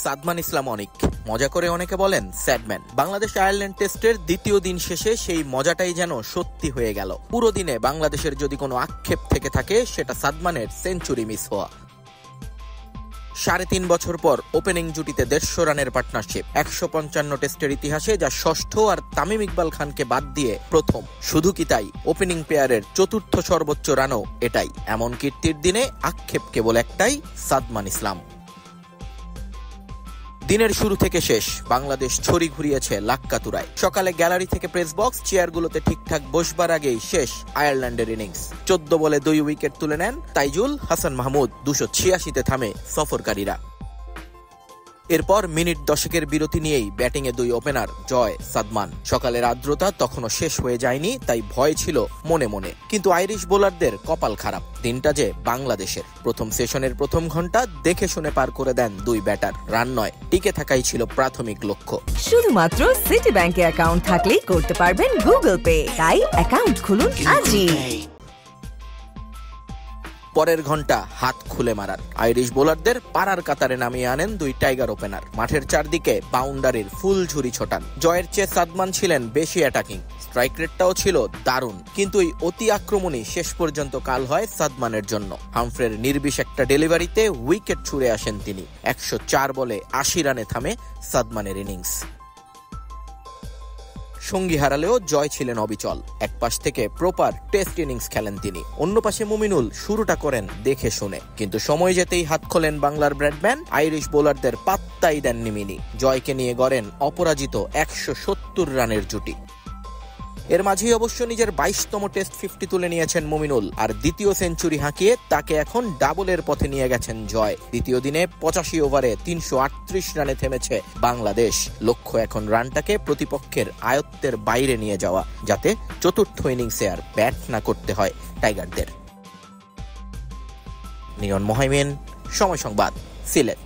সাদমান ইসলাম অনিক। মজা করে অনেকে বলেন স্যাডম্যান। বাংলাদেশ আয়ারল্যান্ড টেস্টের দ্বিতীয় দিন শেষে সেই মজাটাই যেন সত্যি হয়ে গেল। পুরো দিনে বাংলাদেশের যদি কোনো আক্ষেপ থেকে থাকে সেটা সাদমানের সেঞ্চুরি মিস হওয়া। ৩.৫ বছর পর ওপেনিং জুটিতে ১৫০ রানের পার্টনারশিপ, ১৫৫ টেস্টের ইতিহাসে যা ষষ্ঠ, আর তামিম ইকবাল খানকে বাদ দিয়ে প্রথম। শুধু কি তাই, ওপেনিং পেয়ারের চতুর্থ সর্বোচ্চ রানও এটাই। এমন কীর্তির দিনে আক্ষেপ কেবল একটাই, সাদমান ইসলাম। দিনের শুরু থেকে শেষ বাংলাদেশ ছড়ি ঘুরিয়েছে লাক্কাতুরায়। সকালে গ্যালারি থেকে প্রেস বক্স, চেয়ারগুলোতে ঠিকঠাক বসবার আগেই শেষ আয়ারল্যান্ডের ইনিংস। ১৪ বলে ২ উইকেট তুলে নেন তাইজুল, হাসান মাহমুদ। ২৮৬-তে থামে সফরকারীরা। এরপর মিনিট ১০ বিরতি নিয়েই ব্যাটিংয়ে ২ ওপেনার জয়, সাদমান। সকালের আর্দ্রতা তখনও শেষ হয়ে যায়নি, তাই ভয় ছিল মনে মনে। কিন্তু আইরিশ বোলারদের কপাল খারাপ। দিনটা যে বাংলাদেশের। প্রথম সেশনের প্রথম ঘন্টা দেখে শুনে পার করে দেন ২ ব্যাটার। রান নয়, টিকে থাকাই ছিল প্রাথমিক লক্ষ্য। শুধুমাত্র সিটি ব্যাংকে অ্যাকাউন্ট থাকলেই করতে পারবেন গুগল পে। তাই অ্যাকাউন্ট খুলুন আজই। পরের ঘন্টা হাত খুলে মারার। আইরিশ বোলারদের পাড়ার কাতারে নামিয়ে আনেন ২ টাইগার ওপেনার। মাঠের চারদিকে বাউন্ডারির ফুল ঝুরি ছোটান। জয়ের চেয়ে সাদমান ছিলেন বেশি অ্যাটাকিং। স্ট্রাইক রেটটাও ছিল দারুণ। কিন্তু এই অতি আক্রমণই শেষ পর্যন্ত কাল হয় সাদমানের জন্য। হামফ্রের নির্বিষ একটা ডেলিভারিতে উইকেট ছুড়ে আসেন তিনি। ১০৪ বলে ৮০ রানে থামে সাদমানের ইনিংস। সঙ্গী হারালেও জয় ছিলেন অবিচল। এক পাশ থেকে প্রপার টেস্ট ইনিংস খেলেন তিনি, অন্য পাশে মুমিনুল শুরুটা করেন দেখে শুনে। কিন্তু সময় যেতেই হাত খোলেন বাংলার ব্র্যাডম্যান। আইরিশ বোলারদের পাত্তাই দেননি মিনি। জয়কে নিয়ে গড়েন অপরাজিত ১৭০ রানের জুটি। এর মাঝেই অবশ্য নিজের ২২তম টেস্ট 50 তুলে নিয়েছেন মুমিনুল, আর দ্বিতীয় সেঞ্চুরি হাঁকিয়ে তাকে এখন ডাবলের পথে নিয়ে গেছেন জয়। দ্বিতীয় দিনে ৮৫ ওভারে ৩৩৮ রানে থেমেছে বাংলাদেশ। লক্ষ্য এখন রানটাকে প্রতিপক্ষের আয়ত্তের বাইরে নিয়ে যাওয়া, যাতে চতুর্থ ইনিংসে আর ব্যাট না করতে হয় টাইগারদের। নিয়ন মোহাইমিন, সময় সংবাদ, সিলেট।